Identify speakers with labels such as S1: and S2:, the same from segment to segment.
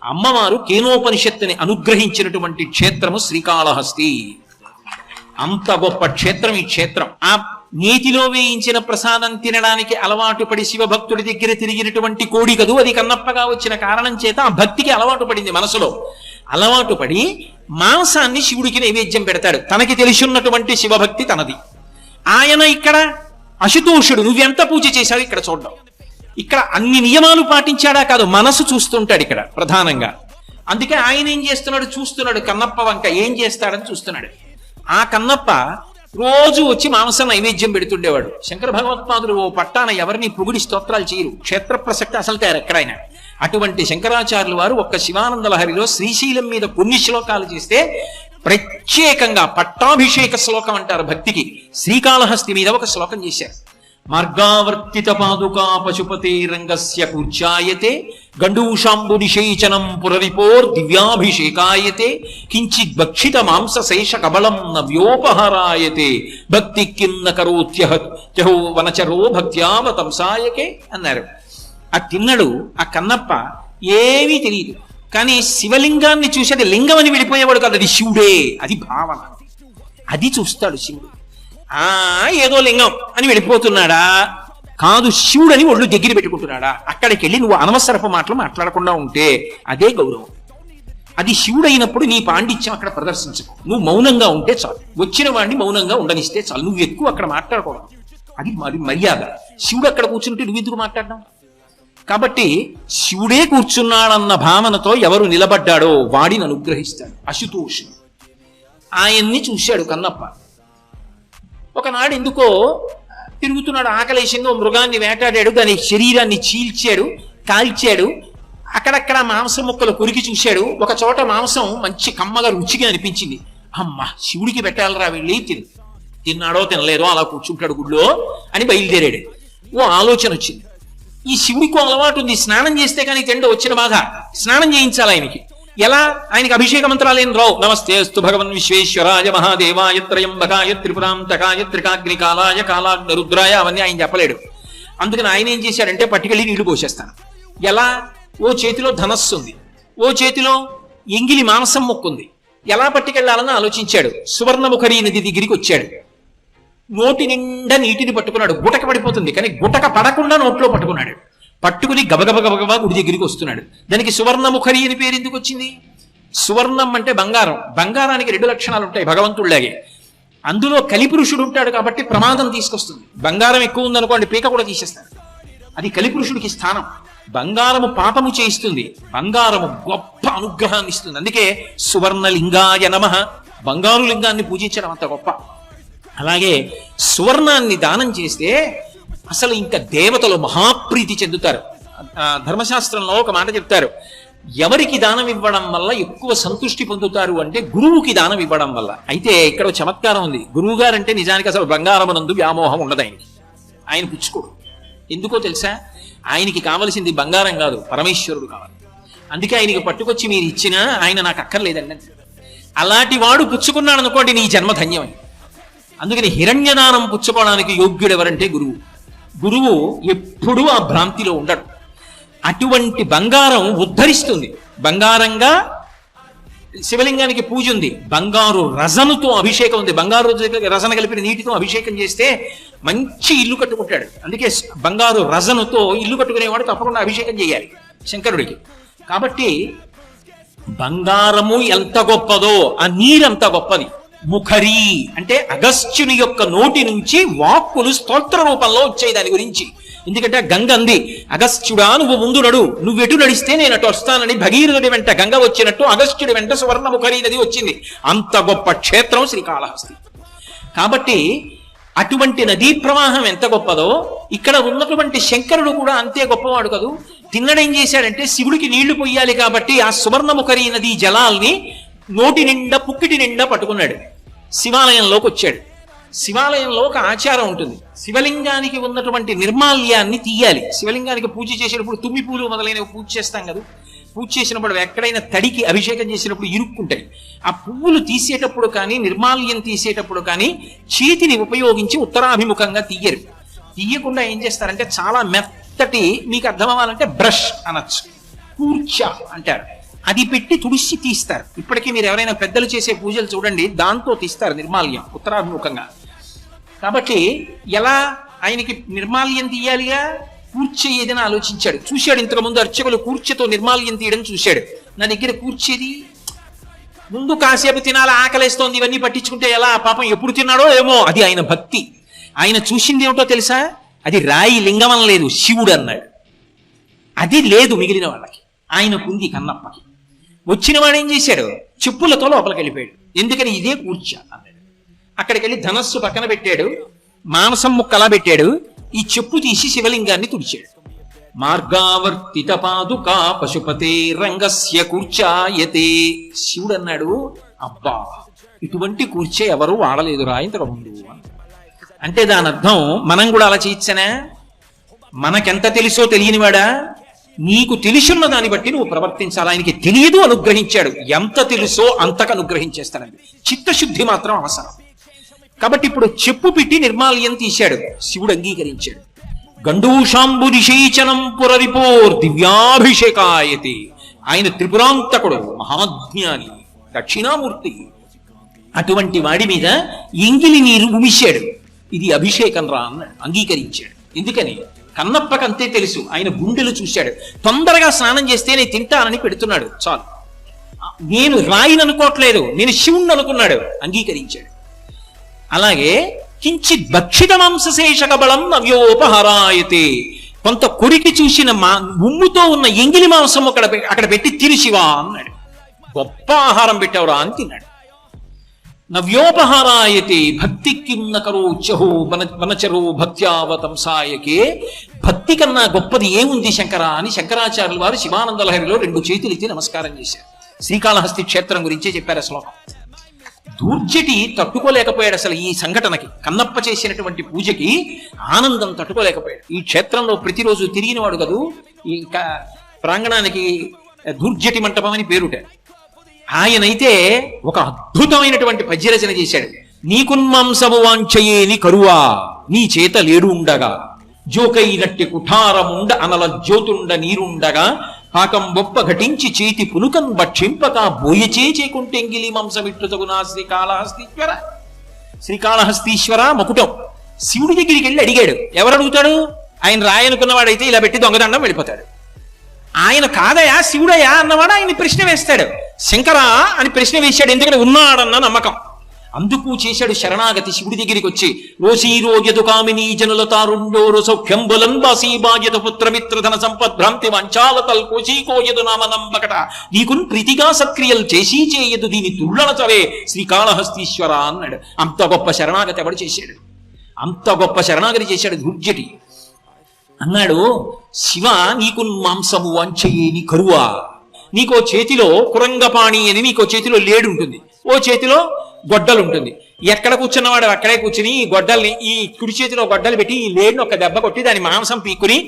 S1: అమ్మవారు కేనోపనిషత్తుని అనుగ్రహించినటువంటి క్షేత్రము శ్రీకాళహస్తి. అంత గొప్ప క్షేత్రం ఈ క్షేత్రం. ఆ నేతిలో వేయించిన ప్రసాదం తినడానికి అలవాటు పడి శివభక్తుడి దగ్గర తిరిగినటువంటి కోడి కదూ, అది కన్నప్పగా వచ్చిన కారణం చేత ఆ భక్తికి అలవాటు పడింది. మనసులో అలవాటు పడి మాంసాన్ని శివుడికి నైవేద్యం పెడతాడు. తనకి తెలిసిన్నటువంటి శివభక్తి తనది. ఆయన ఇక్కడ అశుతోషుడు, నువ్వెంత పూజ చేశాడు ఇక్కడ చూడడం. ఇక్కడ అన్ని నియమాలు పాటించాడా కాదు, మనసు చూస్తుంటాడు ఇక్కడ ప్రధానంగా. అందుకే ఆయన ఏం చేస్తున్నాడు, చూస్తున్నాడు కన్నప్ప వంక ఏం చేస్తాడని చూస్తున్నాడు. ఆ కన్నప్ప రోజు వచ్చి మాంసం నైవేద్యం పెడుతుండేవాడు. శంకర భగవత్పాదులు ఓ పట్టాన ఎవరిని పొగిడి స్తోత్రాలు చేయరు, క్షేత్ర ప్రసక్తి అసలు తయారు ఎక్కడైనా. అటువంటి శంకరాచార్యులు వారు ఒక్క శివానంద లహరిలో శ్రీశైలం మీద కొన్ని శ్లోకాలు చేస్తే ప్రత్యేకంగా పట్టాభిషేక శ్లోకం అంటారు భక్తికి, శ్రీకాళహస్తి మీద ఒక శ్లోకం చేశారు. మార్గావర్తిత పాదుకా పశుపతే రంగస్య కూర్చాయతే గండూషాంబు నిషేచనం పురవిపోర్ దివ్యాభిషేకాయతే కించిత్ భక్షిత మాంస శేష కబలం నవ్యోపహారాయతే భక్తి కిన్న కరోత్యహో వనచరో భక్త్యావతంసాయకే అన్నారు. ఆ తిన్నడు ఆ కన్నప్ప ఏమీ తెలియదు, కానీ శివలింగాన్ని చూసి అది లింగం అని విడిపోయేవాడు కాదు, అది శివుడే, అది భావన. అది చూస్తాడు శివుడు. ఏదో లింగం అని వెళ్ళిపోతున్నాడా కాదు, శివుడని ఒళ్ళు దగ్గర పెట్టుకుంటున్నాడా. అక్కడికి వెళ్ళి నువ్వు అనవసరపు మాటలు మాట్లాడకుండా ఉంటే అదే గౌరవం. అది శివుడైనప్పుడు నీ పాండిత్యం అక్కడ ప్రదర్శించకు, నువ్వు మౌనంగా ఉంటే చాలు. వచ్చిన వాడిని మౌనంగా ఉండనిస్తే చాలు, నువ్వు ఎక్కువ అక్కడ మాట్లాడకూడదు. అది మర్యాద. శివుడు అక్కడ కూర్చుంటే నువ్వు ఎందుకు మాట్లాడడం? కాబట్టి శివుడే కూర్చున్నాడన్న భావనతో ఎవరు నిలబడ్డాడో వాడిని అనుగ్రహిస్తాడు అశుతోషుడు. ఆయన్ని చూశాడు కన్నప్ప. ఒకనాడు ఎందుకో తిరుగుతున్నాడు, ఆకలేసిందో మృగాన్ని వేటాడాడు, దాని శరీరాన్ని చీల్చాడు, కాల్చాడు. అక్కడక్కడ మాంసం ముక్కలు కొరికి చూశాడు. ఒక చోట మాంసం మంచి కమ్మగా రుచిగా అనిపించింది. అమ్మ శివుడికి పెట్టాలరా వెళ్ళి తిన్నాడో తినలేదో అలా కూర్చుంటాడు గుళ్ళో అని బయలుదేరాడు. ఓ ఆలోచన వచ్చింది, ఈ శివుడికి అలవాటు ఉంది, స్నానం చేస్తే కానీ తిండి వచ్చిన బాధ, స్నానం చేయించాలి ఆయనకి. ఎలా? ఆయనకి అభిషేక మంత్రాలు ఏం రావు. నమస్తేస్తు భగవన్ విశ్వేశ్వరాయ మహాదేవాయ త్రయంబకాయ త్రిపురాంతకాయ త్రికాగ్నికాలాయ కాలాగ్ని రుద్రాయ అవన్నీ ఆయన చెప్పలేడు. అందుకని ఆయన ఏం చేశాడంటే పట్టుకెళ్ళి నీళ్లు పోసేస్తాను. ఎలా? ఓ చేతిలో ధనస్సు ఉంది, ఓ చేతిలో ఎంగిలి మాంసం మొక్కుంది. ఎలా పట్టుకెళ్లాలని ఆలోచించాడు. సువర్ణముఖరి నది దగ్గరికి వచ్చాడు. నోటి నిండా నీటిని పట్టుకున్నాడు. గుటక పడిపోతుంది, కానీ గుటక పడకుండా నోట్లో పట్టుకున్నాడు. పట్టుకుని గబగబగబగబా గుడి దగ్గరికి వస్తున్నాడు. దానికి సువర్ణముఖరి అని పేరు ఎందుకు వచ్చింది? సువర్ణం అంటే బంగారం. బంగారానికి 2 లక్షణాలు ఉంటాయి భగవంతుడిలాగే. అందులో కలిపురుషుడు ఉంటాడు కాబట్టి ప్రమాదం తీసుకొస్తుంది. బంగారం ఎక్కువ ఉందనుకోండి పీక కూడా తీసేస్తాడు. అది కలిపురుషుడికి స్థానం. బంగారము పాపము చేయిస్తుంది, బంగారము గొప్ప అనుగ్రహాన్ని ఇస్తుంది. అందుకే సువర్ణలింగాయ నమః, బంగారు లింగాన్ని పూజించడం అంత గొప్ప. అలాగే సువర్ణాన్ని దానం చేస్తే అసలు ఇంకా దేవతలు మహాప్రీతి చెందుతారు. ధర్మశాస్త్రంలో ఒక మాట చెప్తారు, ఎవరికి దానం ఇవ్వడం వల్ల ఎక్కువ సంతృష్టి పొందుతారు అంటే గురువుకి దానం ఇవ్వడం వల్ల. అయితే ఇక్కడ చమత్కారం ఉంది. గురువు గారంటే నిజానికి అసలు బంగారమునందు వ్యామోహం ఉండదు ఆయనకి. ఆయన పుచ్చుకోడు. ఎందుకో తెలుసా? ఆయనకి కావలసింది బంగారం కాదు, పరమేశ్వరుడు కావాలి. అందుకే ఆయనకి పట్టుకొచ్చి మీరు ఇచ్చినా ఆయన నాకు అక్కర్లేదండి. అలాంటి వాడు పుచ్చుకున్నాడు అనుకోండి నీ జన్మ ధన్యమని. అందుకని హిరణ్యదానం పుచ్చుకోవడానికి యోగ్యుడు ఎవరంటే గురువు. గురువు ఎప్పుడూ ఆ భ్రాంతిలో ఉండడు. అటువంటి బంగారం ఉద్ధరిస్తుంది. బంగారంగా శివలింగానికి పూజ ఉంది. బంగారు రజనుతో అభిషేకం ఉంది. బంగారు రజన కలిపిన నీటితో అభిషేకం చేస్తే మంచి ఇల్లు కట్టుకుంటాడు. అందుకే బంగారు రజనుతో ఇల్లు కట్టుకునేవాడు తప్పకుండా అభిషేకం చేయాలి శంకరుడికి. కాబట్టి బంగారము ఎంత గొప్పదో ఆ నీరంత గొప్పది. ముఖరి అంటే అగస్త్యుని యొక్క నోటి నుంచి వాక్కులు స్తోత్ర రూపంలో వచ్చాయి దాని గురించి. ఎందుకంటే గంగ అంది, అగస్త్యుడా నువ్వు ముందు నడు, నువ్వెటు నడిస్తే నేను అటు వస్తానని. భగీరథుడి వెంట గంగ వచ్చినట్టు అగస్త్యుడి వెంట సువర్ణముఖరి నది వచ్చింది. అంత గొప్ప క్షేత్రం శ్రీకాళహస్తి. కాబట్టి అటువంటి నదీ ప్రవాహం ఎంత గొప్పదో ఇక్కడ ఉన్నటువంటి శంకరుడు కూడా అంతే గొప్పవాడు కదూ. తిన్నడేం చేశాడంటే శివుడికి నీళ్లు పొయ్యాలి కాబట్టి ఆ సువర్ణముఖరి నదీ జలాల్ని నోటి నిండా పుక్కిటి నిండా పట్టుకున్నాడు. శివాలయంలోకి వచ్చాడు. శివాలయంలో ఒక ఆచారం ఉంటుంది. శివలింగానికి ఉన్నటువంటి నిర్మాల్యాన్ని తీయాలి. శివలింగానికి పూజ చేసేటప్పుడు తుమ్మి పూలు మొదలైనవి పూజ చేస్తాం కదా. పూజ చేసినప్పుడు ఎక్కడైనా తడికి అభిషేకం చేసినప్పుడు ఇరుక్కుంటాయి. ఆ పువ్వులు తీసేటప్పుడు కానీ నిర్మాల్యం తీసేటప్పుడు కానీ చేతిని ఉపయోగించి ఉత్తరాభిముఖంగా తీయరు. తీయకుండా ఏం చేస్తారంటే చాలా మెత్తటి, మీకు అర్థం అవ్వాలంటే బ్రష్ అనొచ్చు, కూర్చ అంటారు. అది పెట్టి తుడిసి తీస్తారు. ఇప్పటికీ మీరు ఎవరైనా పెద్దలు చేసే పూజలు చూడండి, దాంతో తీస్తారు నిర్మాల్యం ఉత్తరాభిముఖంగా. కాబట్టి ఎలా ఆయనకి నిర్మాల్యం తీయాలిగా, కూర్చే ఏదైనా ఆలోచించాడు. చూశాడు ఇంతకుముందు అర్చకులు కూర్చతో నిర్మాల్యం తీయడం చూశాడు. నా దగ్గర కూర్చేది ముందు కాసేపు తినాలి, ఆకలేస్తోంది, ఇవన్నీ పట్టించుకుంటే ఎలా, పాపం ఎప్పుడు తిన్నాడో ఏమో. అది ఆయన భక్తి. ఆయన చూసింది ఏమిటో తెలుసా, అది రాయి లింగం లేదు, శివుడు అన్నాడు. అది లేదు మిగిలిన వాళ్ళకి, ఆయనకుంది కన్నప్పకి. వచ్చిన వాడు ఏం చేశాడు, చెప్పులతో లోపలికి వెళ్ళిపోయాడు. ఎందుకని, ఇదే కూర్చ అన్నాడు. అక్కడికి వెళ్ళి ధనస్సు పక్కన పెట్టాడు, మాంసం ముక్కలా పెట్టాడు, ఈ చెప్పు తీసి శివలింగాన్ని తుడిచాడు. మార్గావర్తిత పాదుకా పశుపతే రంగస్య కూర్చాయతే. శివుడు అన్నాడు, అబ్బా ఇటువంటి కూర్చే ఎవరు వాడలేదురా ఇంతకు ముందు. అంటే దాని అర్థం మనం కూడా అలా చేయొచ్చనా? మనకెంత తెలుసో తెలియనివాడా, నీకు తెలుసున్న దాన్ని బట్టి నువ్వు ప్రవర్తించాలి. ఆయనకి తెలియదు, అనుగ్రహించాడు. ఎంత తెలుసో అంతకు అనుగ్రహించేస్తానండి. చిత్తశుద్ధి మాత్రం అవసరం. కాబట్టి ఇప్పుడు చెప్పు పెట్టి నిర్మాల్యం తీశాడు, శివుడు అంగీకరించాడు. గండూషాంబు నిషేచనం పురరిపోర్ దివ్యాభిషేకాయతి. ఆయన త్రిపురాంతకుడు, మహాజ్ఞాని, దక్షిణామూర్తి. అటువంటి వాడి మీద ఎంగిలి నీరు ఉమిశాడు. ఇది అభిషేకం రా అన్నాడు, అంగీకరించాడు. ఎందుకని, కన్నప్పకంతే తెలుసు. ఆయన గుండెలు చూశాడు. తొందరగా స్నానం చేస్తే నేను తింటానని పెడుతున్నాడు, చాలు. నేను రాయిని అనుకోవట్లేదు, నేను శివుణ్ణి అనుకున్నాడు, అంగీకరించాడు. అలాగే కించిత్ భక్షిత మాంసశేషక బలం నవ్యోపహరాయతే. కొంత కొరికి చూసిన ఉమ్ముతో ఉన్న ఎంగిలి మాంసం అక్కడ పెట్టి తిరిశివా అన్నాడు. గొప్ప ఆహారం పెట్టావురా అని తిన్నాడు. నవ్యోపహారాయతే భక్తి కిన్న కరోచహో వనచరో భక్త్యావతంసాయకే. భక్తి కన్నా గొప్పది ఏముంది శంకర అని శంకరాచార్యుల వారు శివానంద లహరిలో 2 చేతులు ఎత్తి నమస్కారం చేశారు. శ్రీకాళహస్తి క్షేత్రం గురించే చెప్పారు శ్లోకం. దూర్జటి తట్టుకోలేకపోయాడు అసలు ఈ సంఘటనకి. కన్నప్ప చేసినటువంటి పూజకి ఆనందం తట్టుకోలేకపోయాడు. ఈ క్షేత్రంలో ప్రతిరోజు తిరిగినవాడు కదూ. ఈ ప్రాంగణానికి దూర్జటి మంటపం అని పేరుట. ఆయనైతే ఒక అద్భుతమైనటువంటి పద్యరచన చేశాడు. నీకున్మాంసము వాంఛయేని కరువా నీ చేత లేడు ఉండగా, జోకైనట్టి కుఠారముండ అనల జ్యోతుండ నీరుండగా, పాకం బొప్ప ఘటించి చేతి పునుకన్ భక్షింపక బోయచే చేకుంటెంగిలి మాంసమిట్టుతగునా శ్రీకాళహస్తీశ్వర. శ్రీకాళహస్తీశ్వర మకుటం. శివుడి దగ్గరికి వెళ్ళి అడిగాడు. ఎవరు అడుగుతాడు, ఆయన రాయనుకున్నవాడైతే ఇలా పెట్టి దొంగదండం వెళ్ళిపోతాడు. ఆయన కాదయా శివుడయా అన్నవాడు ఆయన్ని ప్రశ్న వేస్తాడు. శంకరా అని ప్రశ్న వేశాడు, ఎందుకంటే ఉన్నాడన్న నమ్మకం. అందుకు చేశాడు శరణాగతి. శివుడి దగ్గరికి వచ్చి రోషీరోగ్యతు కామినీ జనుల తారుండోరు సౌఖ్యంబులన్ బాసీబాజ్యత పుత్రమిత్రధన సంపద్భ్రాంతి వంచాలతల్ కోశీకోయదు నామనంబకట నీకున్ ప్రీతిగా సక్రియలు చేసి చేయదు దీని తుళ్ళనచవే శ్రీకాళహస్తీశ్వర అన్నాడు. అంత గొప్ప శరణాగతి ఎవడు చేశాడు? అంత గొప్ప శరణాగతి చేశాడు దుర్జటి. అన్నాడు, శివ నీకు మాంసము వాంఛయేని కరువా. నీకో చేతిలో కురంగపాణి అని నీకో చేతిలో లేడు ఉంటుంది, ఓ చేతిలో గొడ్డలు ఉంటుంది. ఎక్కడ కూర్చున్నవాడు అక్కడే కూర్చుని ఈ గొడ్డల్ని, ఈ కుడి చేతిలో గొడ్డలు పెట్టి ఈ లేడుని ఒక దెబ్బ కొట్టి దాని మాంసం పీక్కుని,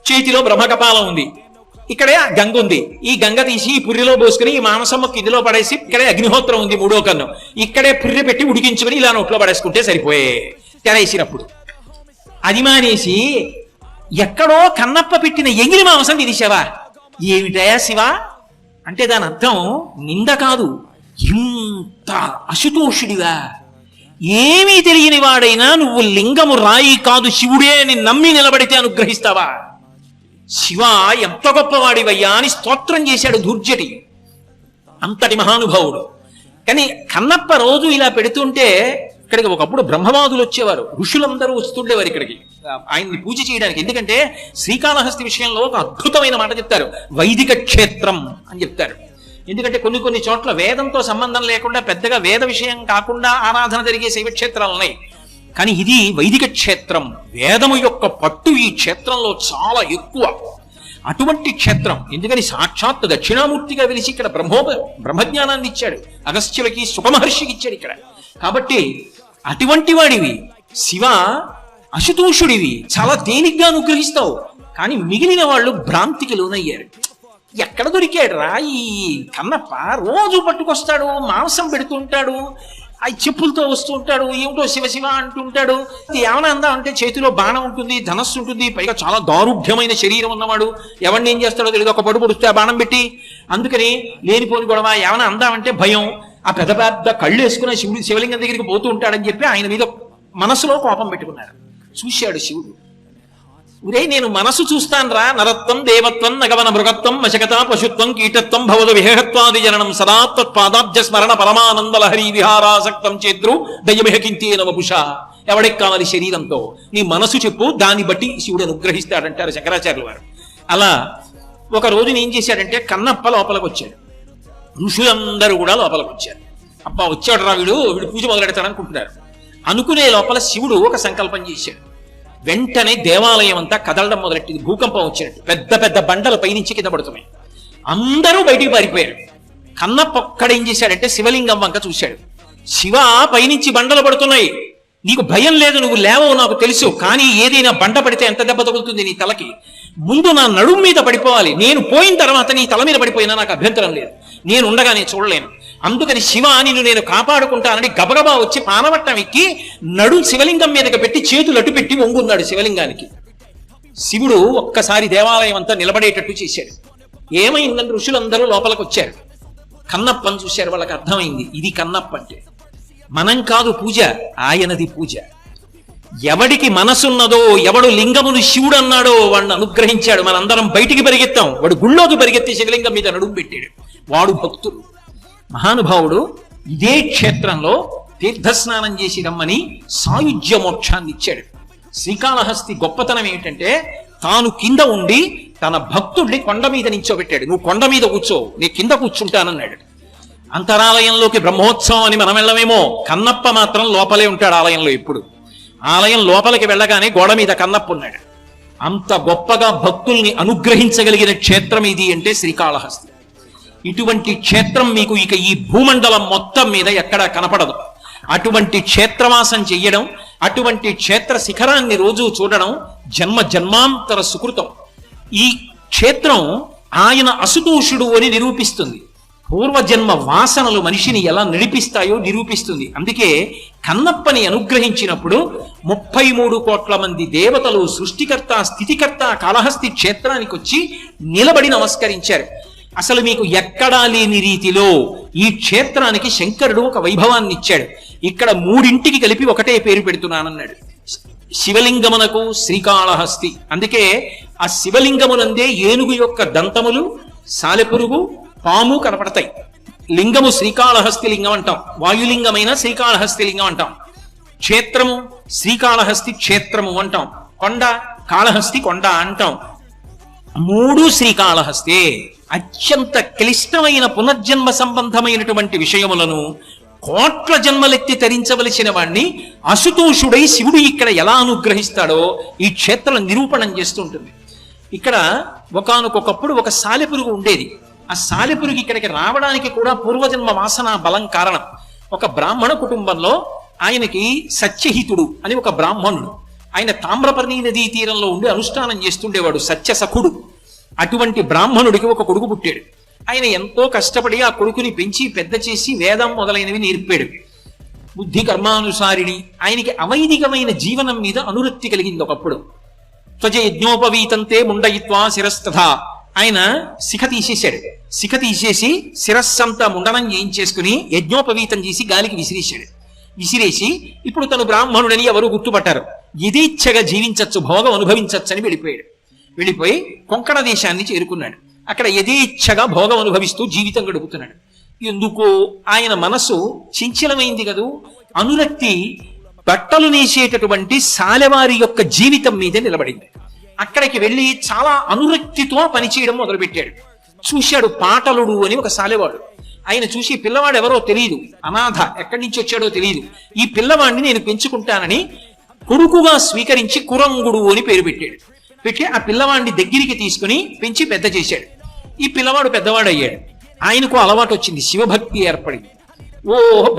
S1: చేతిలో బ్రహ్మకపాలం ఉంది, ఇక్కడే గంగ ఉంది, ఈ గంగ తీసి ఈ పుర్రెలో పోసుకుని ఈ మాంసం కిందిలో పడేసి, ఇక్కడే అగ్నిహోత్రం ఉంది 3వ కన్ను, ఇక్కడే పుర్రె పెట్టి ఉడికించుకుని ఇలా నోట్లో పడేసుకుంటే సరిపోయే. తెరేసినప్పుడు అది మానేసి ఎక్కడో కన్నప్ప పెట్టిన ఎంగిలి మాంసం తినేసావా? ఏమిటయా శివ అంటే దాని అర్థం నింద కాదు, ఇంత అశుతోషుడివా, ఏమీ తెలియని వాడైనా నువ్వు లింగము రాయి కాదు శివుడే అని నమ్మి నిలబడితే అనుగ్రహిస్తావా? శివ ఎంత గొప్పవాడివయ్యా అని స్తోత్రం చేశాడు దుర్జటి. అంతటి మహానుభావుడు. కానీ కన్నప్ప రోజు ఇలా పెడుతుంటే ఇక్కడికి ఒకప్పుడు బ్రహ్మవాదులు వచ్చేవారు, ఋషులందరూ వస్తుండేవారు ఇక్కడికి ఆయన్ని పూజ చేయడానికి. ఎందుకంటే శ్రీకాళహస్తి విషయంలో ఒక అద్భుతమైన మాట చెప్తారు, వైదిక క్షేత్రం అని చెప్తారు. ఎందుకంటే కొన్ని చోట్ల వేదంతో సంబంధం లేకుండా పెద్దగా వేద విషయం కాకుండా ఆరాధన జరిగే శైవక్షేత్రాలు ఉన్నాయి. కానీ ఇది వైదిక క్షేత్రం. వేదము యొక్క పట్టు ఈ క్షేత్రంలో చాలా ఎక్కువ. అటువంటి క్షేత్రం. ఎందుకని సాక్షాత్ దక్షిణామూర్తిగా వెలిసి ఇక్కడ బ్రహ్మజ్ఞానాన్ని ఇచ్చాడు, అగస్త్యులకి సుఖమహర్షికి ఇచ్చాడు ఇక్కడ. కాబట్టి అటువంటి వాడివి శివ, అశుతోషుడివి, చాలా తేలిగ్గా అనుగ్రహిస్తావు. కానీ మిగిలిన వాళ్ళు భ్రాంతికి లోనయ్యారు. ఎక్కడ దొరికాడు రా ఈ కన్నప్ప? రోజు పట్టుకొస్తాడు, మాంసం పెడుతుంటాడు, ఆ చెప్పులతో వస్తూ ఉంటాడు, ఏమిటో శివ శివ అంటుంటాడు. ఏమైనా అందా అంటే చేతిలో బాణం ఉంటుంది, ధనస్సు ఉంటుంది, పైగా చాలా దారుఢ్యమైన శరీరం ఉన్నవాడు. ఎవరిని ఏం చేస్తాడో తెలియదు, ఒక పడు పొడిస్తే ఆ బాణం పెట్టి. అందుకని లేనిపోని గొడవ. ఏమైనా అందామంటే భయం. ఆ పెద్ద పెద్ద కళ్ళు వేసుకున్న శివలింగం దగ్గరికి పోతూ ఉంటాడని చెప్పి ఆయన మీద మనసులో కోపం పెట్టుకున్నాడు. చూశాడు శివుడు, ఉరే నేను మనసు చూస్తాన్రా, నరత్వం దేవత్వం నగవన మృగత్వం మశకత పశుత్వం కీటత్వం భవదు విహత్వాది జననం సదా తత్పాదాబ్జ స్మరణ పరమానందలహరి విహారాసక్తం చేద్రు దయ్యమిహకింతేన వపుష. ఎవడికి కావాలి శరీరంతో? నీ మనసు చెప్పు, దాన్ని బట్టి శివుడు అనుగ్రహిస్తాడంటారు శంకరాచార్యుల వారు. అలా ఒక రోజున ఏం చేశాడంటే కన్నప్ప లోపలికి వచ్చాడు. ఋషులందరూ కూడా లోపలికి వచ్చారు. అబ్బా వచ్చాడు రా వీడు పూజ మొదలెడతాడనుకుంటున్నారు. అనుకునే లోపల శివుడు ఒక సంకల్పం చేశాడు. వెంటనే దేవాలయం అంతా కదలడం మొదలెట్టింది. భూకంపం వచ్చినట్టు పెద్ద పెద్ద బండలు పైనుంచి కింద పడుతున్నాయి. అందరూ బయటికి పారిపోయారు. కన్నప్ప ఒక్కడేం చేశాడంటే శివలింగం వంక చూశాడు. శివ, పైనుంచి బండలు పడుతున్నాయి, నీకు భయం లేదు, నువ్వు లేవవు నాకు తెలుసు, కానీ ఏదైనా బండ పడితే ఎంత దెబ్బ తగులుతుంది నీ తలకి? ముందు నా నడుము మీద పడిపోవాలి, నేను పోయిన తర్వాత నీ తల మీద పడిపోయినా నాకు అభ్యంతరం లేదు, నేను ఉండగా నేను చూడలేను. అందుకని శివ నిన్ను నేను కాపాడుకుంటానని గబగబా వచ్చి పానవట్టం ఎక్కి నడు శివలింగం మీదకి పెట్టి చేతులు అటు పెట్టి వంగున్నాడు శివలింగానికి. శివుడు ఒక్కసారి దేవాలయం అంతా నిలబడేటట్టు చేశాడు. ఏమైందని ఋషులందరూ లోపలికి వచ్చారు. కన్నప్పని చూశారు. వాళ్ళకి అర్థమైంది, ఇది కన్నప్ప అంటే. మనం కాదు పూజ, ఆయనది పూజ. ఎవడికి మనసున్నదో, ఎవడు లింగమును శివుడు అన్నాడో వాడిని అనుగ్రహించాడు. మనందరం బయటికి పరిగెత్తాం, వాడు గుళ్ళోకి పరిగెత్తి శివలింగం మీద నడుము పెట్టాడు. వాడు భక్తుడు, మహానుభావుడు. ఇదే క్షేత్రంలో తీర్థస్నానం చేసి రమ్మని సాయుజ్య మోక్షాన్ని ఇచ్చాడు. శ్రీకాళహస్తి గొప్పతనం ఏమిటంటే తాను కింద ఉండి తన భక్తుడిని కొండ మీద నించోబెట్టాడు. నువ్వు కొండ మీద కూర్చో, నీ కింద కూర్చుంటానన్నాడు. అంతరాలయంలోకి బ్రహ్మోత్సవం అని మనం వెళ్ళమేమో, కన్నప్ప మాత్రం లోపలే ఉంటాడు ఆలయంలో. ఎప్పుడు ఆలయం లోపలికి వెళ్ళగానే గోడ మీద కన్నప్ప ఉన్నాడు. అంత గొప్పగా భక్తుల్ని అనుగ్రహించగలిగిన క్షేత్రం ఇది అంటే శ్రీకాళహస్తి. ఇటువంటి క్షేత్రం మీకు ఇక ఈ భూమండలం మొత్తం మీద ఎక్కడా కనపడదు. అటువంటి క్షేత్రవాసం చెయ్యడం, అటువంటి క్షేత్ర శిఖరాన్ని రోజు చూడడం జన్మ జన్మాంతర సుకృతం. ఈ క్షేత్రం ఆయన అసుతోషుడు అని నిరూపిస్తుంది. పూర్వజన్మ వాసనలు మనిషిని ఎలా నడిపిస్తాయో నిరూపిస్తుంది. అందుకే కన్నప్పని అనుగ్రహించినప్పుడు 33 కోట్ల మంది దేవతలు, సృష్టికర్త స్థితికర్త కాళహస్తి క్షేత్రానికి వచ్చి నిలబడి నమస్కరించారు. అసలు మీకు ఎక్కడా లేని రీతిలో ఈ క్షేత్రానికి శంకరుడు ఒక వైభవాన్ని ఇచ్చాడు. ఇక్కడ 3 కలిపి ఒకటే పేరు పెడుతున్నానన్నాడు, శివలింగమునకు శ్రీకాళహస్తి. అందుకే ఆ శివలింగమునందే ఏనుగు యొక్క దంతములు, సాలెపురుగు, పాము కనపడతాయి. లింగము శ్రీకాళహస్తి లింగం అంటాం, వాయులింగమైన శ్రీకాళహస్తి లింగం అంటాం. క్షేత్రము శ్రీకాళహస్తి క్షేత్రము అంటాం, కొండ కాళహస్తి కొండ అంటాం. 3 శ్రీకాళహస్తే. అత్యంత క్లిష్టమైన పునర్జన్మ సంబంధమైనటువంటి విషయములను కోట్ల జన్మలెత్తి తరించవలసిన వాణ్ణి అసుతోషుడై శివుడు ఇక్కడ ఎలా అనుగ్రహిస్తాడో ఈ క్షేత్రం నిరూపణం చేస్తుంటుంది. ఇక్కడ ఒకానొకప్పుడు ఒక సాలెపురుగు ఉండేది. ఆ సాలెపురుగు ఇక్కడికి రావడానికి కూడా పూర్వజన్మ వాసన బలం కారణం. ఒక బ్రాహ్మణ కుటుంబంలో ఆయనకి సత్యహితుడు అని ఒక బ్రాహ్మణుడు, ఆయన తామ్రపర్ణి నదీ తీరంలో ఉండి అనుష్ఠానం చేస్తుండేవాడు, సత్యసఖుడు. అటువంటి బ్రాహ్మణుడికి ఒక కొడుకు పుట్టాడు. ఆయన ఎంతో కష్టపడి ఆ కొడుకుని పెంచి పెద్ద చేసి వేదం మొదలైనవి నేర్పాడు. బుద్ధి కర్మానుసారిణి. ఆయనకి అవైదికమైన జీవనం మీద అనురక్తి కలిగింది. ఒకప్పుడు త్వజ యజ్ఞోపవీతంతే ముండయిత్వా శిరస్తథా. ఆయన శిఖ తీసేశాడు. శిఖ తీసేసి శిరస్సంతా ముండనం చేయించేసుకుని యజ్ఞోపవీతం చేసి గాలికి విసిరేశాడు. విసిరేసి ఇప్పుడు తను బ్రాహ్మణుడని ఎవరు గుర్తుపట్టారు, యథేచ్ఛగా జీవించచ్చు, భోగం అనుభవించచ్చు అని వెళ్ళిపోయి కొంకణ దేశాన్ని చేరుకున్నాడు. అక్కడ యథేచ్ఛగా భోగం అనుభవిస్తూ జీవితం గడుపుతున్నాడు. ఎందుకో ఆయన మనసు చంచలమైంది కదూ, అనురక్తి బట్టలు నేసేటటువంటి సాలెవారి యొక్క జీవితం మీదే నిలబడింది. అక్కడికి వెళ్ళి చాలా అనురక్తితో పనిచేయడం మొదలుపెట్టాడు. చూశాడు పాటలుడు అని ఒక సాలెవాడు. ఆయన చూసి పిల్లవాడు ఎవరో తెలియదు, అనాథ, ఎక్కడి నుంచి వచ్చాడో తెలియదు, ఈ పిల్లవాడిని నేను పెంచుకుంటానని కొడుకుగా స్వీకరించి కురంగుడు అని పేరు పెట్టాడు. పెట్టి ఆ పిల్లవాడిని దగ్గరికి తీసుకుని పెంచి పెద్ద చేశాడు. ఈ పిల్లవాడు పెద్దవాడు అయ్యాడు. ఆయనకు అలవాటు వచ్చింది, శివభక్తి ఏర్పడింది.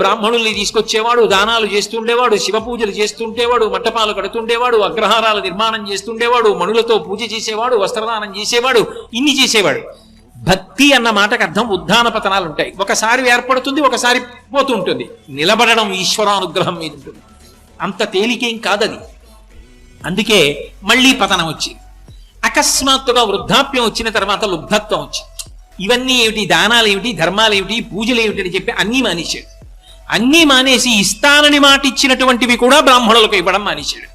S1: బ్రాహ్మణుల్ని తీసుకొచ్చేవాడు, దానాలు చేస్తుండేవాడు, శివ పూజలు చేస్తుండేవాడు, మంటపాలు కడుతుండేవాడు, అగ్రహారాల నిర్మాణం చేస్తుండేవాడు, మణులతో పూజ చేసేవాడు, వస్త్రదానం చేసేవాడు, ఇన్ని చేసేవాడు. భక్తి అన్న మాటకు అర్థం ఉద్ధాన పతనాలు ఉంటాయి. ఒకసారి ఏర్పడుతుంది, ఒకసారి పోతూ ఉంటుంది. నిలబడడం ఈశ్వరానుగ్రహం మీద ఉంటుంది. అంత తేలికేం కాదది. అందుకే మళ్ళీ పతనం వచ్చింది. అకస్మాత్తుగా వృద్ధాప్యం వచ్చిన తర్వాత లుబ్ధత్వం వచ్చింది. ఇవన్నీ ఏమిటి, దానాలు ఏమిటి, ధర్మాలు ఏమిటి, పూజలు ఏమిటి అని చెప్పి అన్నీ మానేశాడు. అన్నీ మానేసి ఇస్తానని మాట ఇచ్చినటువంటివి కూడా బ్రాహ్మణులకు ఇవ్వడం మానేశాడు.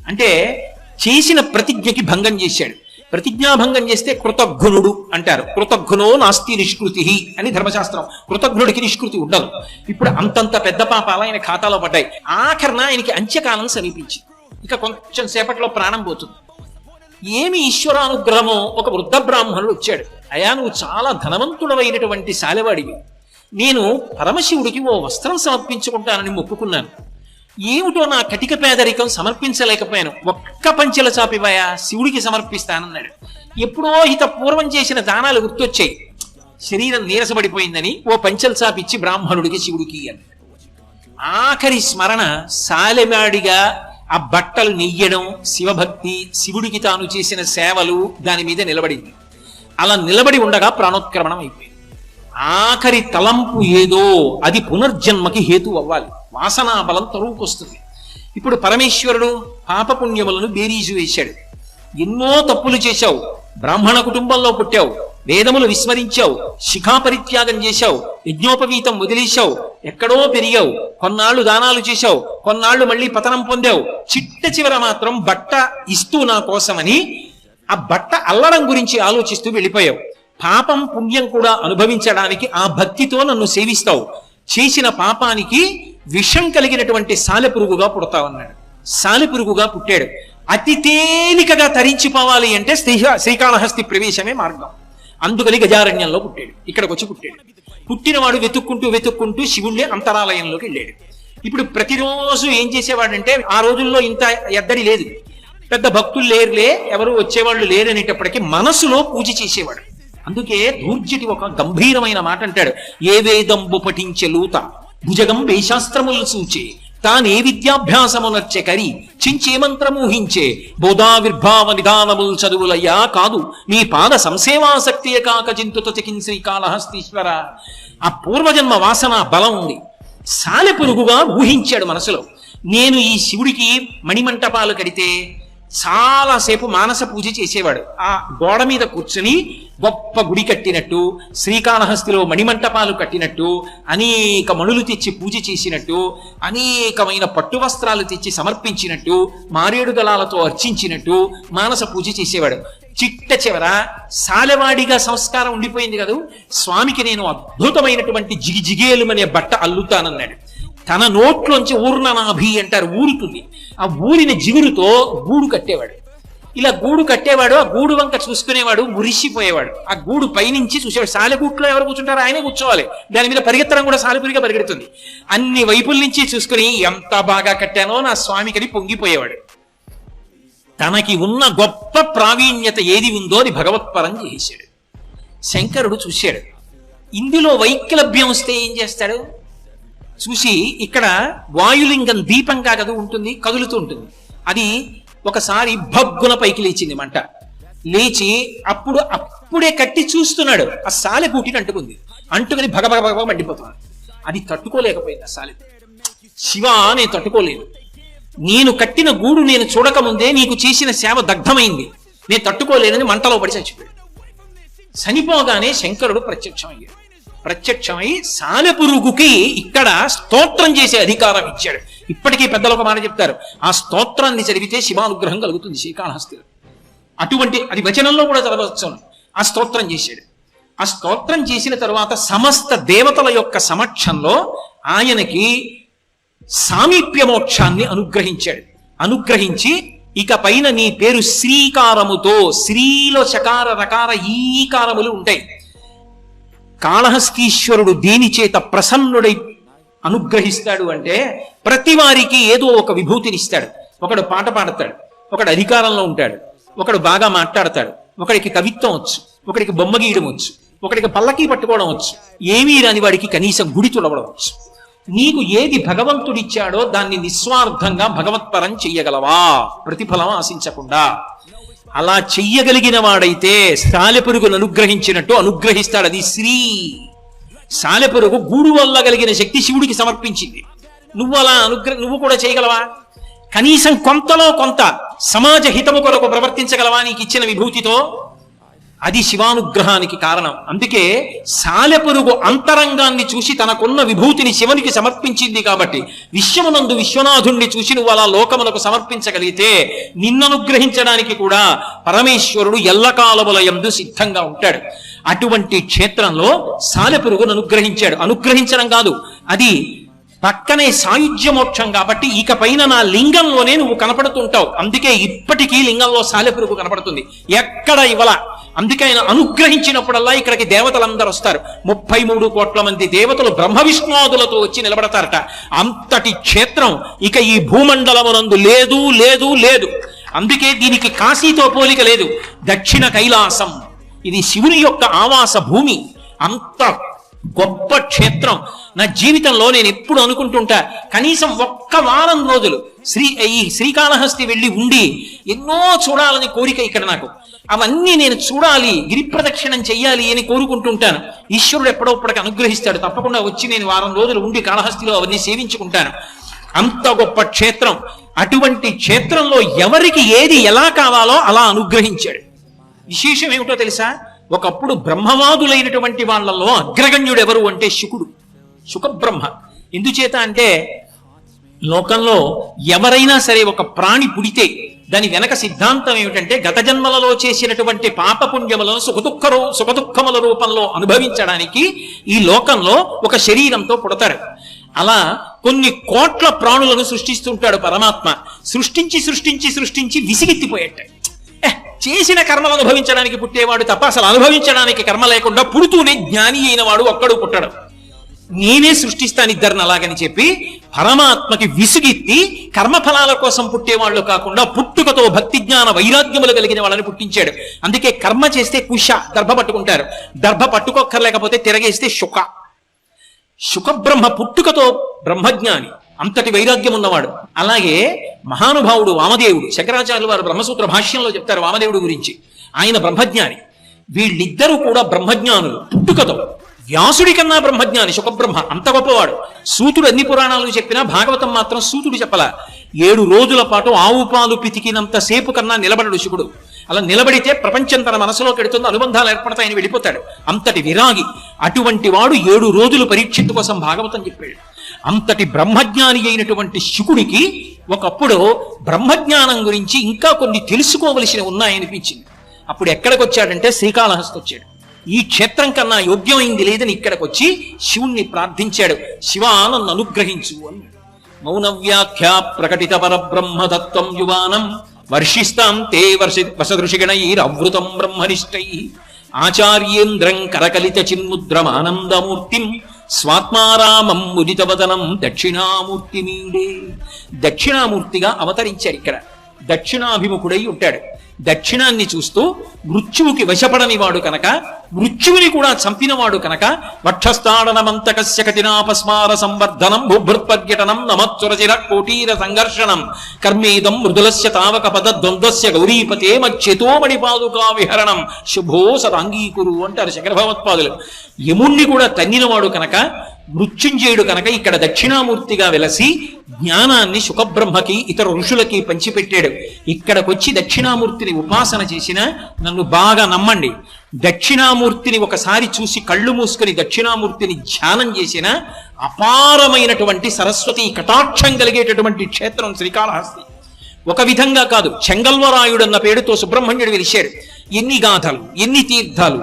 S1: అంటే చేసిన ప్రతిజ్ఞకి భంగం చేశాడు. ప్రతిజ్ఞాభంగం చేస్తే కృతఘ్నుడు అంటారు. కృతఘ్నో నాస్తి నిష్కృతి అని ధర్మశాస్త్రం. కృతఘ్నుడికి నిష్కృతి ఉండదు. ఇప్పుడు అంతంత పెద్ద పాపాలు ఆయన ఖాతాలో పడ్డాయి. ఆఖరణ ఆయనకి అంత్యకాలం సమీపించింది. ఇక కొంచెం సేపట్లో ప్రాణం పోతుంది. ఏమి ఈశ్వరానుగ్రహమో, ఒక వృద్ధ బ్రాహ్మణుడు వచ్చాడు. అయా, నువ్వు చాలా ధనవంతుడమైనటువంటి శాలవాడివి. నేను పరమశివుడికి ఓ వస్త్రం సమర్పించుకుంటానని మొక్కుకున్నాను. ఏమిటో నా కటిక పేదరికం సమర్పించలేకపోయాను. ఒక్క పంచెల చాపివయా, శివుడికి సమర్పిస్తానన్నాడు. ఎప్పుడో హిత పూర్వం చేసిన దానాలు గుర్తొచ్చాయి. శరీరం నీరసపడిపోయిందని ఓ పంచెల చాపిచ్చి బ్రాహ్మణుడికి శివుడికి అన్నాడు. ఆఖరి స్మరణ సాలెమాడిగా ఆ బట్టలు నెయ్యడం, శివభక్తి, శివుడికి తాను చేసిన సేవలు దాని మీద నిలబడింది. అలా నిలబడి ఉండగా ప్రాణోత్క్రమణం అయిపోయింది. ఆఖరి తలంపు ఏదో అది పునర్జన్మకి హేతు అవ్వాలి. వాసనా బలం తరువుకొస్తుంది. ఇప్పుడు పరమేశ్వరుడు పాపపుణ్యములను బేరీజు వేశాడు. ఎన్నో తప్పులు చేశావు, బ్రాహ్మణ కుటుంబంలో పుట్టావు, వేదములు విస్మరించావు, శిఖా పరిత్యాగం చేశావు, యజ్ఞోపవీతం వదిలేశావు, ఎక్కడో పెరిగావు, కొన్నాళ్లు దానాలు చేశావు, కొన్నాళ్లు మళ్ళీ పతనం పొందావు. చిట్ట చివర మాత్రం బట్ట ఇస్తూ నా కోసమని ఆ బట్ట అల్లడం గురించి ఆలోచిస్తూ వెళ్ళిపోయావు. పాపం పుణ్యం కూడా అనుభవించడానికి ఆ భక్తితో నన్ను సేవిస్తావు. చేసిన పాపానికి విషం కలిగినటువంటి సాలెపురుగుగా పుడతావన్నాడు. సాలెపురుగుగా పుట్టాడు. అతి తేలికగా తరించిపోవాలి అంటే శ్రీకాళహస్తి ప్రవేశమే మార్గం. అందుకని గజారణ్యంలో పుట్టాడు. ఇక్కడికి వచ్చి పుట్టాడు. పుట్టినవాడు వెతుక్కుంటూ శివుణ్ణి అంతరాలయంలోకి వెళ్ళాడు. ఇప్పుడు ప్రతిరోజు ఏం చేసేవాడంటే, ఆ రోజుల్లో ఇంత ఎద్దడి లేదు, పెద్ద భక్తులు లేరులే, ఎవరు వచ్చేవాళ్ళు లేరనేటప్పటికీ మనసులో పూజ చేసేవాడు. అందుకే ధూర్జటి ఒక గంభీరమైన మాట అంటాడు. ఏ వేదంబు పఠించె లూత భుజగం వేశాస్త్రములు సూచే తానే విద్యాభ్యాసమునర్చె కరి చించే మంత్రమూహించే బోధావిర్భావ నిదానముల్ చదువులయ్యా కాదు మీ పాద సంసేవాసక్తియ కాక చింతుత చికిన్ శ్రీకాళహస్తీశ్వర. ఆ పూర్వజన్మ వాసన బలం ఉంది. సాలెపురుగుగా ఊహించాడు మనసులో. నేను ఈ శివుడికి మణిమంటపాలు కడితే చాలాసేపు మానస పూజ చేసేవాడు. ఆ గోడ మీద కూర్చుని గొప్ప గుడి కట్టినట్టు, శ్రీకాళహస్తిలో మణిమంటపాలు కట్టినట్టు, అనేక మణులు తెచ్చి పూజ చేసినట్టు, అనేకమైన పట్టు వస్త్రాలు తెచ్చి సమర్పించినట్టు, మారేడు దళాలతో అర్చించినట్టు మానస పూజ చేసేవాడు. చిట్ట చివర సాలెవాడిగా సంస్కారం ఉండిపోయింది కదా, స్వామికి నేను అద్భుతమైనటువంటి జిగిజిగేలుమనే బట్ట అల్లుతానన్నాడు. తన నోట్లోంచి ఊర్ణనాభి అంటారు, ఊరుతుంది. ఆ ఊరిన జిగురుతో గూడు కట్టేవాడు. ఇలా గూడు కట్టేవాడు. ఆ గూడు వంక చూసుకునేవాడు, మురిసిపోయేవాడు. ఆ గూడు పైనుంచి చూసేవాడు. సాలెగూట్లో ఎవరు కూర్చుంటారో ఆయనే కూర్చోవాలి. దాని మీద పరిగెత్తడం కూడా సాలెపురిగా పరిగెడుతుంది. అన్ని వైపుల నుంచి చూసుకుని ఎంత బాగా కట్టానో నా స్వామికని పొంగిపోయేవాడు. తనకి ఉన్న గొప్ప ప్రావీణ్యత ఏది ఉందో అది భగవత్పరం చేశాడు. శంకరుడు చూశాడు. ఇందులో వైక్లభ్యం వస్తే ఏం చేస్తాడు చూసి, ఇక్కడ వాయులింగం దీపంగా కదా ఉంటుంది, కదులుతూ ఉంటుంది. అది ఒకసారి భగ్గున పైకి లేచింది మంట. లేచి అప్పుడే కట్టి చూస్తున్నాడు. ఆ సాలెపూటిని అంటుకుంది. అంటుకుని భగభగ మండిపోతున్నాడు. అది తట్టుకోలేకపోయింది ఆ సాలె. శివా, నేను తట్టుకోలేదు. నేను కట్టిన గూడు నేను చూడకముందే నీకు చేసిన సేవ దగ్ధమైంది. నేను తట్టుకోలేనని మంటలో పడి చచ్చిపోయాడు. చనిపోగానే శంకరుడు ప్రత్యక్షమై సాలెపురుగుకి ఇక్కడ స్తోత్రం చేసే అధికారం ఇచ్చాడు. ఇప్పటికీ పెద్దలు ఒక మాట చెప్తారు, ఆ స్తోత్రాన్ని చదివితే శివానుగ్రహం కలుగుతుంది శ్రీకాళహస్తిలో. అటువంటి అది వచనంలో కూడా చదవచ్చు. ఆ స్తోత్రం చేశాడు. ఆ స్తోత్రం చేసిన తరువాత సమస్త దేవతల యొక్క సమక్షంలో ఆయనకి సామీప్య మోక్షాన్ని అనుగ్రహించి ఇక పైన నీ పేరు శ్రీకారముతో, శ్రీలో చకార రకార ఈకారములు ఉంటాయి. కాళహస్తీశ్వరుడు దేని చేత ప్రసన్నుడై అనుగ్రహిస్తాడు అంటే, ప్రతి వారికి ఏదో ఒక విభూతినిస్తాడు. ఒకడు పాట పాడతాడు, ఒకడు అధికారంలో ఉంటాడు, ఒకడు బాగా మాట్లాడతాడు, ఒకడికి కవిత్వం వచ్చు, ఒకడికి బొమ్మ గీయడం వచ్చు, ఒకడికి పల్లకీ పట్టుకోవడం వచ్చు, ఏమీ రాని వాడికి కనీసం గుడి తుడవడం వచ్చు. నీకు ఏది భగవంతుడిచ్చాడో దాన్ని నిస్వార్థంగా భగవత్పరం చెయ్యగలవా, ప్రతిఫలం ఆశించకుండా. అలా చెయ్యగలిగిన వాడైతే సాలెపురుగును అనుగ్రహించినట్టు అనుగ్రహిస్తాడు. అది శ్రీ. సాలెపురుగు గూడు వల్ల కలిగిన శక్తి శివుడికి సమర్పించింది. నువ్వు అలా నువ్వు కూడా చేయగలవా? కనీసం కొంతలో కొంత సమాజ హితము కొరకు ప్రవర్తించగలవా నీకు ఇచ్చిన విభూతితో? అది శివానుగ్రహానికి కారణం. అందుకే సాలెపురుగు అంతరంగాన్ని చూసి తనకున్న విభూతిని శివునికి సమర్పించింది. కాబట్టి విశ్వమునందు విశ్వనాథుణ్ణి చూసి నువ్వు అలా లోకములకు సమర్పించగలిగితే నిన్ననుగ్రహించడానికి కూడా పరమేశ్వరుడు ఎల్లకాలముల యందు సిద్ధంగా ఉంటాడు. అటువంటి క్షేత్రంలో సాలెపురుగును అనుగ్రహించాడు. అనుగ్రహించడం కాదు, అది పక్కనే సాయుధ్య మోక్షం కాబట్టి ఇకపైన నా లింగంలోనే నువ్వు కనపడుతుంటావు. అందుకే ఇప్పటికీ లింగంలో సాలెపురుగు కనపడుతుంది, ఎక్కడ ఇవ్వలా. అందుకే ఆయన అనుగ్రహించినప్పుడల్లా ఇక్కడికి దేవతలందరూ వస్తారు. 33 కోట్ల మంది దేవతలు బ్రహ్మ విష్ణువాదులతో వచ్చి నిలబడతారట. అంతటి క్షేత్రం ఇక ఈ భూమండలమునందు లేదు లేదు లేదు. అందుకే దీనికి కాశీతో పోలిక లేదు. దక్షిణ కైలాసం ఇది శివుని యొక్క ఆవాస భూమి. అంత గొప్ప క్షేత్రం. నా జీవితంలో నేను ఎప్పుడు అనుకుంటుంటా, కనీసం ఒక్క వారం రోజులు ఈ శ్రీకాళహస్తి వెళ్ళి ఉండి ఎన్నో చూడాలని కోరిక ఇక్కడ నాకు. అవన్నీ నేను చూడాలి, గిరి ప్రదక్షిణం చెయ్యాలి అని కోరుకుంటుంటాను. ఈశ్వరుడు ఎప్పుడోప్పటికి అనుగ్రహిస్తాడు. తప్పకుండా వచ్చి నేను వారం రోజులు ఉండి కాళహస్తిలో అవన్నీ సేవించుకుంటాను. అంత గొప్ప క్షేత్రం. అటువంటి క్షేత్రంలో ఎవరికి ఏది ఎలా కావాలో అలా అనుగ్రహించాడు. విశేషం ఏమిటో తెలుసా? ఒకప్పుడు బ్రహ్మవాదులైనటువంటి వాళ్ళలో అగ్రగణ్యుడు ఎవరు అంటే శుకుడు, శుకబ్రహ్మ. ఎందుచేత అంటే లోకంలో ఎవరైనా సరే ఒక ప్రాణి పుడితే దాని వెనక సిద్ధాంతం ఏమిటంటే గత జన్మలలో చేసినటువంటి పాపపుణ్యములను సుఖదుఖముల రూపంలో అనుభవించడానికి ఈ లోకంలో ఒక శరీరంతో పుడతాడు. అలా కొన్ని కోట్ల ప్రాణులను సృష్టిస్తుంటాడు పరమాత్మ. సృష్టించి సృష్టించి సృష్టించి విసిగెత్తిపోయేట. చేసిన కర్మలు అనుభవించడానికి పుట్టేవాడు తప్ప అసలు అనుభవించడానికి కర్మ లేకుండా పుడుతూనే జ్ఞాని అయిన వాడు ఒక్కడు పుట్టడు. నేనే సృష్టిస్తాను ఇద్దరిని అలాగని చెప్పి పరమాత్మకి విసుగెత్తి కర్మఫలాల కోసం పుట్టేవాళ్ళు కాకుండా పుట్టుకతో భక్తి జ్ఞాన వైరాగ్యములు కలిగిన వాళ్ళని పుట్టించాడు. అందుకే కర్మ చేస్తే కుష, దర్భ పట్టుకుంటారు. దర్భ పట్టుకోక్కర్లేకపోతే తిరగేస్తే శుకబ్రహ్మ పుట్టుకతో బ్రహ్మజ్ఞాని, అంతటి వైరాగ్యం ఉన్నవాడు. అలాగే మహానుభావుడు వామదేవుడు, శంకరాచార్యులు వారు బ్రహ్మసూత్ర భాష్యంలో చెప్తారు వామదేవుడు గురించి. ఆయన బ్రహ్మజ్ఞాని. వీళ్ళిద్దరూ కూడా బ్రహ్మజ్ఞానులు పుట్టుకతో. వ్యాసుడి కన్నా బ్రహ్మజ్ఞాని శుకబ్రహ్మ, అంత గొప్పవాడు. సూతుడు అన్ని పురాణాలు చెప్పినా భాగవతం మాత్రం సూతుడు చెప్పలా. 7 రోజుల పాటు ఆవు పాలు పితికినంత సేపు కన్నా నిలబడడు శివుడు. అలా నిలబడితే ప్రపంచం తన మనసులో పెడుతుంది, అనుబంధాలు ఏర్పడతాయని వెళ్ళిపోతాడు. అంతటి విరాగి. అటువంటి వాడు 7 రోజులు పరీక్షిత్తు కోసం భాగవతం చెప్పాడు. అంతటి బ్రహ్మజ్ఞాని అయినటువంటి శుకుడికి ఒకప్పుడు బ్రహ్మజ్ఞానం గురించి ఇంకా కొన్ని తెలుసుకోవలసినవి ఉన్నాయనిపించింది. అప్పుడు ఎక్కడికి వచ్చాడంటే శ్రీకాళహస్తి వచ్చాడు. ఈ క్షేత్రం కన్నా యోగ్యమైంది లేదని ఇక్కడికి వచ్చి శివుణ్ణి ప్రార్థించాడు. శివా నన్ను అనుగ్రహించు అన్నాడు. మౌన వ్యాఖ్యా ప్రకటిత పరబ్రహ్మతత్వం యువానం వర్షిస్తాం తే వసదృషిగణైరవృతం బ్రహ్మనిష్టై ఆచార్యేంద్రం కరకలిత చిన్ముద్రమానందమూర్తిం స్వాత్మారామం ముదితవదనం దక్షిణామూర్తిమీడే. దక్షిణామూర్తిగా అవతరించాడు. ఇక్కడ దక్షిణాభిముఖుడై ఉంటాడు. దక్షిణాన్ని చూస్తూ మృత్యువుకి వశపడని వాడు కనుక, మృత్యువుని కూడా చంపినవాడు కనుక వక్షస్థాడనమంతకస్య కఠినాపస్మార సంవర్ధనం భూభృత్పర్యటనం నమత్సురచిర కోటీర సంఘర్షణం కర్మేదం మృదులస్య తావక పద ద్వంద్వస్య గౌరీపతే మచ్చేతో మణిపాదుకా విహరణం శుభో సదాంగీకురు అంటారు శంకర భగవత్పాదులు. యముణ్ణి కూడా తన్నినవాడు కనుక, మృత్యుంజయుడు కనుక ఇక్కడ దక్షిణామూర్తిగా వెలసి జ్ఞానాన్ని శుకబ్రహ్మకి ఇతర ఋషులకి పంచిపెట్టాడు. ఇక్కడికొచ్చి దక్షిణామూర్తిని ఉపాసన చేసిన నన్ను బాగా నమ్మండి, దక్షిణామూర్తిని ఒకసారి చూసి కళ్ళు మూసుకొని దక్షిణామూర్తిని ధ్యానం చేసిన అపారమైనటువంటి సరస్వతి కటాక్షం కలిగేటటువంటి క్షేత్రం శ్రీకాళహస్తి. ఒక విధంగా కాదు, చెంగల్వరాయుడు అన్న పేరుతో సుబ్రహ్మణ్యుడు వెలిశాడు. ఎన్ని గాథలు, ఎన్ని తీర్థాలు,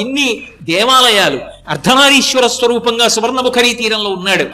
S1: ఎన్ని దేవాలయాలు. అర్ధనారీశ్వర స్వరూపంగా సువర్ణముఖరీ తీరంలో ఉన్నాడు.